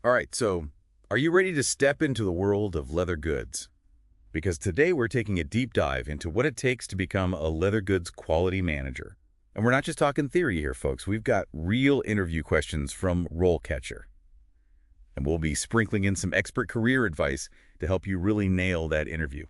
All right, so are you ready to step into the world of leather goods? Because today we're taking a deep dive into what it takes to become a leather goods quality manager. And we're not just talking theory here, folks. We've got real interview questions from RoleCatcher. And we'll be sprinkling in some expert career advice to help you really nail that interview.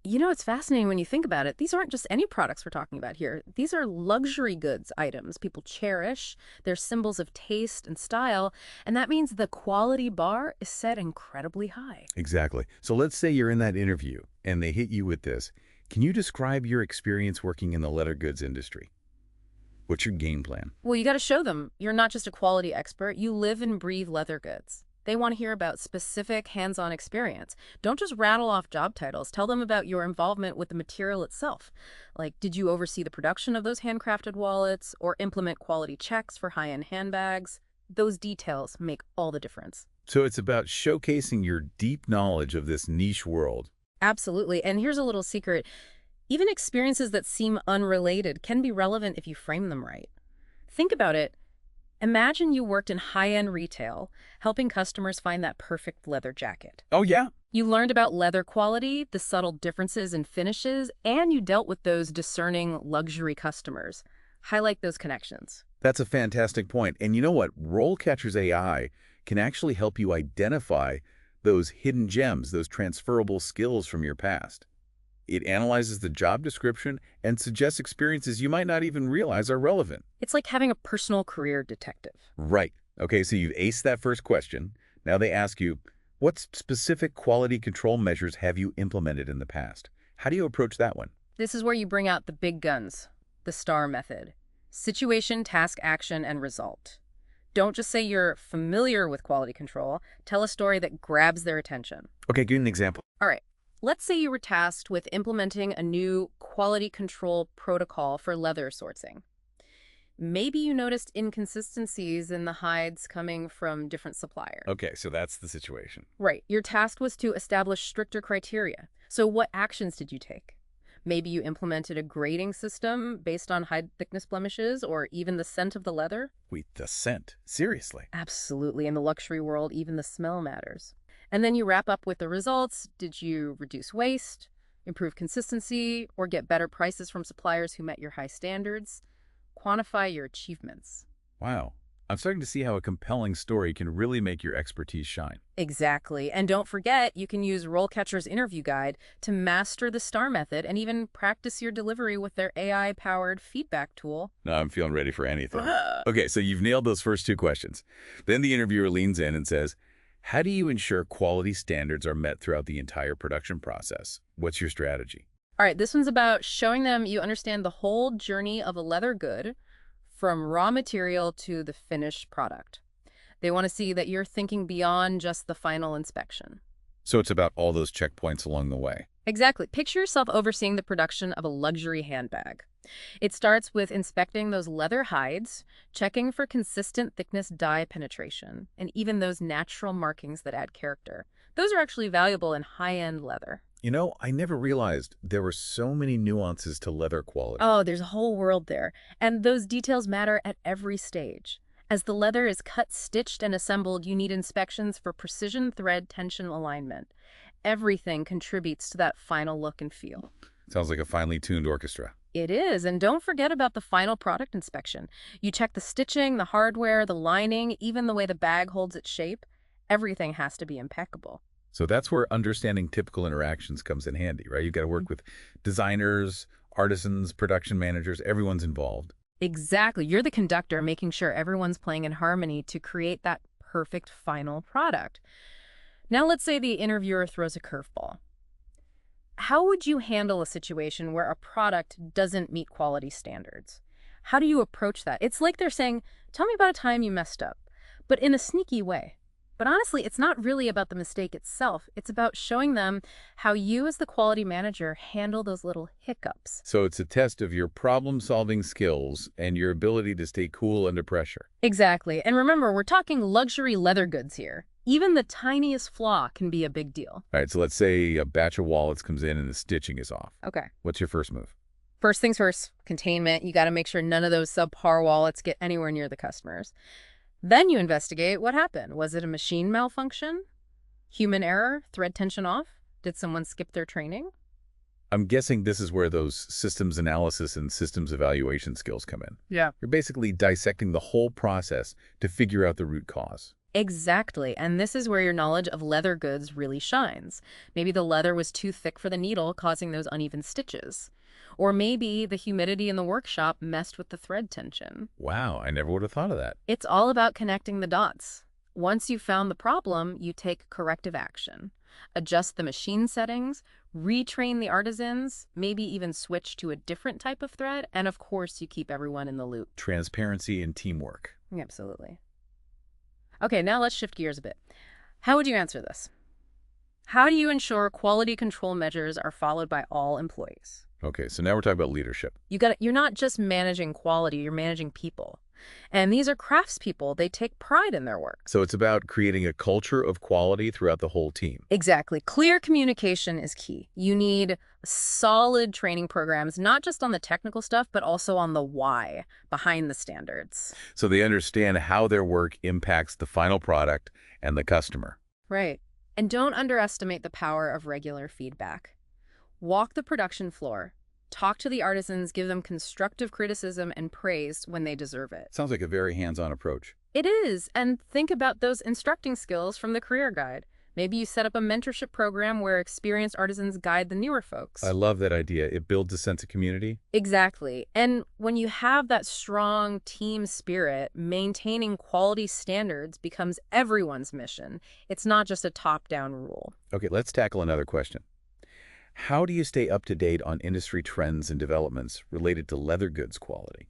You know, it's fascinating when you think about it. These aren't just any products we're talking about here. These are luxury goods items people cherish. They're symbols of taste and style, and that means the quality bar is set incredibly high. Exactly. So let's say you're in that interview and they hit you with this. Can you describe your experience working in the leather goods industry? What's your game plan? Well, you got to show them you're not just a quality expert. You live and breathe leather goods. They want to hear about specific hands-on experience. Don't just rattle off job titles. Tell them about your involvement with the material itself. Like, did you oversee the production of those handcrafted wallets or implement quality checks for high-end handbags? Those details make all the difference. So it's about showcasing your deep knowledge of this niche world. Absolutely. And here's a little secret. Even experiences that seem unrelated can be relevant if you frame them right. Think about it. Imagine you worked in high-end retail, helping customers find that perfect leather jacket. Oh, yeah? You learned about leather quality, the subtle differences in finishes, and you dealt with those discerning luxury customers. Highlight those connections. That's a fantastic point. And you know what? RoleCatcher's AI can actually help you identify those hidden gems, those transferable skills from your past. It analyzes the job description and suggests experiences you might not even realize are relevant. It's like having a personal career detective. Right. Okay, so you've aced that first question. Now they ask you, what specific quality control measures have you implemented in the past? How do you approach that one? This is where you bring out the big guns, the STAR method. Situation, task, action, and result. Don't just say you're familiar with quality control. Tell a story that grabs their attention. Okay, give me an example. All right. Let's say you were tasked with implementing a new quality control protocol for leather sourcing. Maybe you noticed inconsistencies in the hides coming from different suppliers. Okay, so that's the situation. Right. Your task was to establish stricter criteria. So what actions did you take? Maybe you implemented a grading system based on hide thickness blemishes or even the scent of the leather? Wait, the scent? Seriously? Absolutely. In the luxury world, even the smell matters. And then you wrap up with the results. Did you reduce waste, improve consistency, or get better prices from suppliers who met your high standards? Quantify your achievements. Wow. I'm starting to see how a compelling story can really make your expertise shine. Exactly. And don't forget, you can use RoleCatcher's interview guide to master the STAR method and even practice your delivery with their AI-powered feedback tool. Now I'm feeling ready for anything. Okay, so you've nailed those first two questions. Then the interviewer leans in and says, how do you ensure quality standards are met throughout the entire production process? What's your strategy? All right, this one's about showing them you understand the whole journey of a leather good, from raw material to the finished product. They want to see that you're thinking beyond just the final inspection. So it's about all those checkpoints along the way. Exactly. Picture yourself overseeing the production of a luxury handbag. It starts with inspecting those leather hides, checking for consistent thickness dye penetration, and even those natural markings that add character. Those are actually valuable in high-end leather. You know, I never realized there were so many nuances to leather quality. Oh, there's a whole world there. And those details matter at every stage. As the leather is cut, stitched, and assembled, you need inspections for precision thread tension alignment. Everything contributes to that final look and feel. Sounds like a finely tuned orchestra. It is, and don't forget about the final product inspection. You check the stitching, the hardware, the lining, even the way the bag holds its shape. Everything has to be impeccable. So that's where understanding typical interactions comes in handy, right? You've got to work with designers, artisans, production managers, everyone's involved. Exactly. You're the conductor, making sure everyone's playing in harmony to create that perfect final product. Now let's say the interviewer throws a curveball. How would you handle a situation where a product doesn't meet quality standards? How do you approach that? It's like they're saying, tell me about a time you messed up, but in a sneaky way. But honestly, it's not really about the mistake itself. It's about showing them how you as the quality manager handle those little hiccups. So it's a test of your problem-solving skills and your ability to stay cool under pressure. Exactly. And remember, we're talking luxury leather goods here. Even the tiniest flaw can be a big deal. All right, so let's say a batch of wallets comes in and the stitching is off. Okay. What's your first move? First things first, containment. You got to make sure none of those subpar wallets get anywhere near the customers. Then you investigate what happened. Was it a machine malfunction? Human error? Thread tension off? Did someone skip their training? I'm guessing this is where those systems analysis and systems evaluation skills come in. Yeah. You're basically dissecting the whole process to figure out the root cause. Exactly, and this is where your knowledge of leather goods really shines. Maybe the leather was too thick for the needle, causing those uneven stitches. Or maybe the humidity in the workshop messed with the thread tension. Wow, I never would have thought of that. It's all about connecting the dots. Once you've found the problem, you take corrective action. Adjust the machine settings, retrain the artisans, maybe even switch to a different type of thread, and of course you keep everyone in the loop. Transparency and teamwork. Absolutely. Okay, now let's shift gears a bit. How would you answer this? How do you ensure quality control measures are followed by all employees? Okay, so now we're talking about leadership. You're not just managing quality, you're managing people. And these are craftspeople. They take pride in their work. So it's about creating a culture of quality throughout the whole team. Exactly. Clear communication is key. You need solid training programs, not just on the technical stuff, but also on the why behind the standards. So they understand how their work impacts the final product and the customer. Right. And don't underestimate the power of regular feedback. Walk the production floor. Talk to the artisans, give them constructive criticism and praise when they deserve it. Sounds like a very hands-on approach. It is, and think about those instructing skills from the career guide. Maybe you set up a mentorship program where experienced artisans guide the newer folks. I love that idea. It builds a sense of community. Exactly. And when you have that strong team spirit, maintaining quality standards becomes everyone's mission. It's not just a top-down rule. Okay, let's tackle another question. How do you stay up to date on industry trends and developments related to leather goods quality?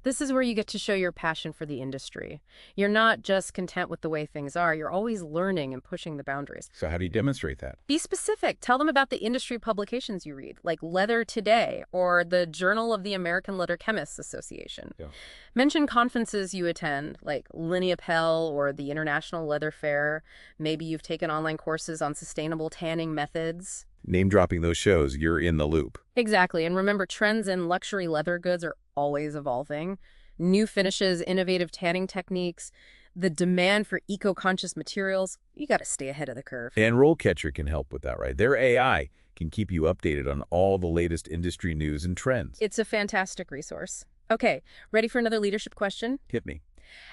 This is where you get to show your passion for the industry. You're not just content with the way things are. You're always learning and pushing the boundaries. So how do you demonstrate that? Be specific. Tell them about the industry publications you read, like Leather Today or the Journal of the American Leather Chemists Association. Yeah. Mention conferences you attend, like Lineapel or the International Leather Fair. Maybe you've taken online courses on sustainable tanning methods. Name dropping those shows, you're in the loop. Exactly. And remember, trends in luxury leather goods are always evolving. New finishes, innovative tanning techniques, the demand for eco-conscious materials. You got to stay ahead of the curve. And RoleCatcher can help with that, right? Their AI can keep you updated on all the latest industry news and trends. It's a fantastic resource. Okay, ready for another leadership question? Hit me.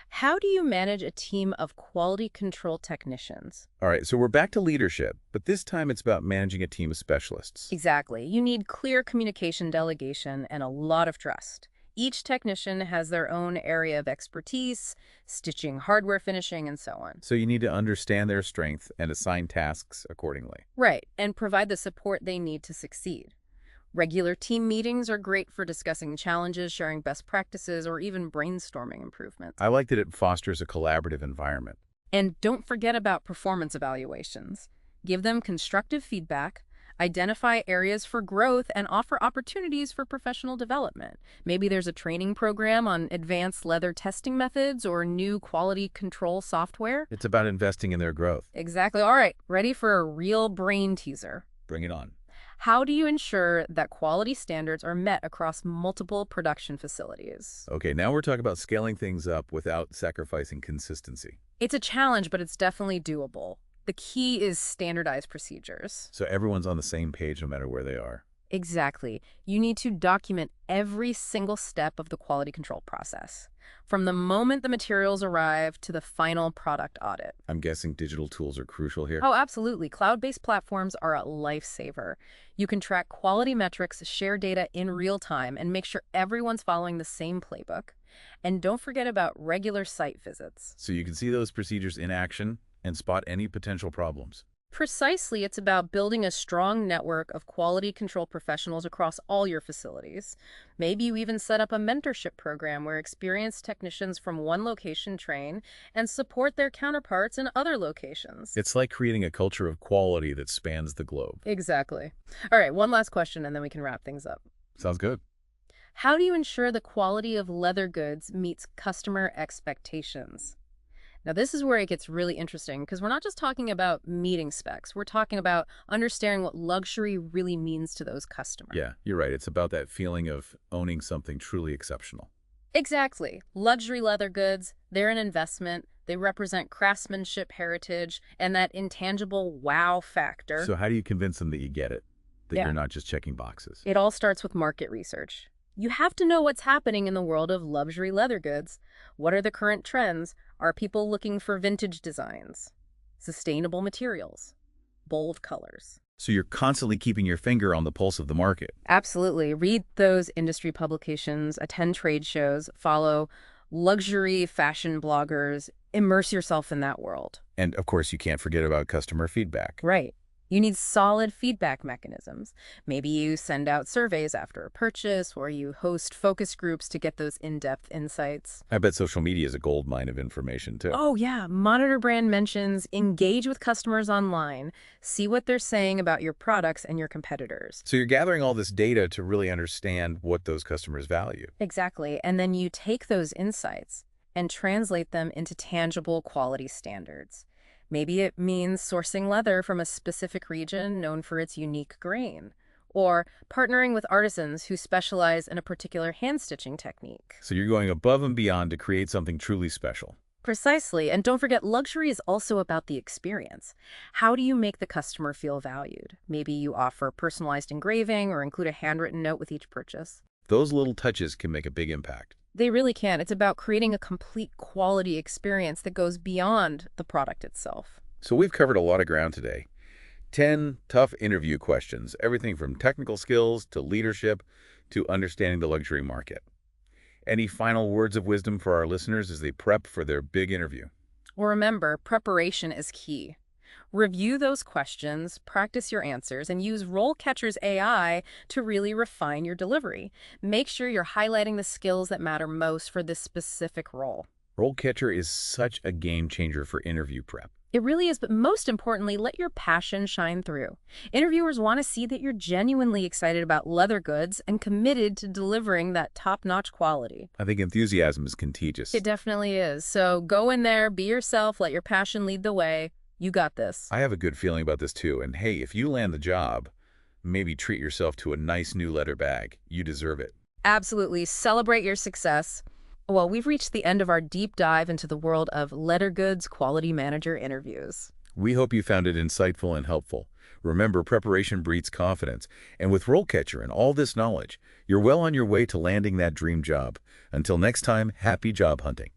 How do you manage a team of quality control technicians? All right, so we're back to leadership, but this time it's about managing a team of specialists. Exactly. You need clear communication, delegation, and a lot of trust. Each technician has their own area of expertise, stitching, hardware finishing, and so on. So you need to understand their strength and assign tasks accordingly. Right, and provide the support they need to succeed. Regular team meetings are great for discussing challenges, sharing best practices, or even brainstorming improvements. I like that it fosters a collaborative environment. And don't forget about performance evaluations. Give them constructive feedback, identify areas for growth, and offer opportunities for professional development. Maybe there's a training program on advanced leather testing methods or new quality control software. It's about investing in their growth. Exactly. All right, ready for a real brain teaser. Bring it on. How do you ensure that quality standards are met across multiple production facilities? Okay, now we're talking about scaling things up without sacrificing consistency. It's a challenge, but it's definitely doable. The key is standardized procedures. So everyone's on the same page no matter where they are. Exactly. You need to document every single step of the quality control process, from the moment the materials arrive to the final product audit. I'm guessing digital tools are crucial here. Oh, absolutely. Cloud-based platforms are a lifesaver. You can track quality metrics, share data in real time, and make sure everyone's following the same playbook. And don't forget about regular site visits. So you can see those procedures in action and spot any potential problems. Precisely, it's about building a strong network of quality control professionals across all your facilities. Maybe you even set up a mentorship program where experienced technicians from one location train and support their counterparts in other locations. It's like creating a culture of quality that spans the globe. Exactly. All right, one last question and then we can wrap things up. Sounds good. How do you ensure the quality of leather goods meets customer expectations? Now, this is where it gets really interesting because we're not just talking about meeting specs. We're talking about understanding what luxury really means to those customers. Yeah, you're right. It's about that feeling of owning something truly exceptional. Exactly. Luxury leather goods, they're an investment. They represent craftsmanship heritage and that intangible wow factor. So how do you convince them that you get it, that Yeah. you're not just checking boxes? It all starts with market research. You have to know what's happening in the world of luxury leather goods. What are the current trends? Are people looking for vintage designs, sustainable materials, bold colors? So you're constantly keeping your finger on the pulse of the market. Absolutely. Read those industry publications, attend trade shows, follow luxury fashion bloggers, immerse yourself in that world. And of course, you can't forget about customer feedback. Right. You need solid feedback mechanisms. Maybe you send out surveys after a purchase, or you host focus groups to get those in-depth insights. I bet social media is a gold mine of information, too. Oh, yeah. Monitor brand mentions, engage with customers online, see what they're saying about your products and your competitors. So you're gathering all this data to really understand what those customers value. Exactly. And then you take those insights and translate them into tangible quality standards. Maybe it means sourcing leather from a specific region known for its unique grain, or partnering with artisans who specialize in a particular hand-stitching technique. So you're going above and beyond to create something truly special. Precisely. And don't forget, luxury is also about the experience. How do you make the customer feel valued? Maybe you offer personalized engraving or include a handwritten note with each purchase. Those little touches can make a big impact. They really can. It's about creating a complete quality experience that goes beyond the product itself. So we've covered a lot of ground today. 10 tough interview questions, everything from technical skills to leadership to understanding the luxury market. Any final words of wisdom for our listeners as they prep for their big interview? Well, remember, preparation is key. Review those questions, practice your answers, and use RoleCatcher's AI to really refine your delivery. Make sure you're highlighting the skills that matter most for this specific role. RoleCatcher is such a game changer for interview prep. It really is, but most importantly, let your passion shine through. Interviewers want to see that you're genuinely excited about leather goods and committed to delivering that top-notch quality. I think enthusiasm is contagious. It definitely is. So go in there, be yourself, let your passion lead the way. You got this. I have a good feeling about this too. And hey, if you land the job, maybe treat yourself to a nice new leather bag. You deserve it. Absolutely. Celebrate your success. Well, we've reached the end of our deep dive into the world of leather goods quality manager interviews. We hope you found it insightful and helpful. Remember, preparation breeds confidence. And with RoleCatcher and all this knowledge, you're well on your way to landing that dream job. Until next time, happy job hunting.